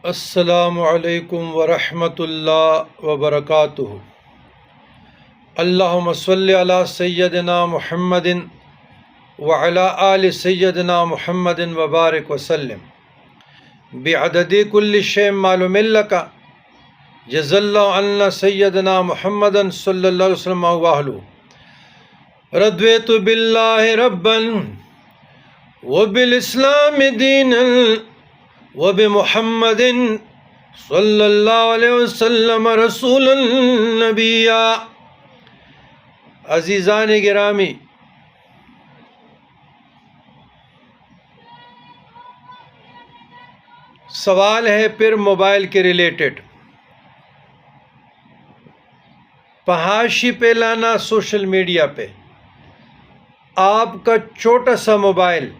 السلام علیکم ورحمۃ اللہ وبرکاتہ۔ اللہم صلی علی سیدنا محمد وعلی آل سیدنا محمد وبارک وسلم بعدد کل شیء معلوم لک جز اللہ عنا سیدنا محمد صلی اللہ علیہ وسلم واہلہ رضیت باللہ ربا وبالاسلام دینا وبمحمد صلی اللہ علیہ وسلم رسول النبی۔ عزیزان گرامی، سوال ہے پھر موبائل کے ریلیٹڈ۔ فحاشی پھیلانا سوشل میڈیا پہ۔ آپ کا چھوٹا سا موبائل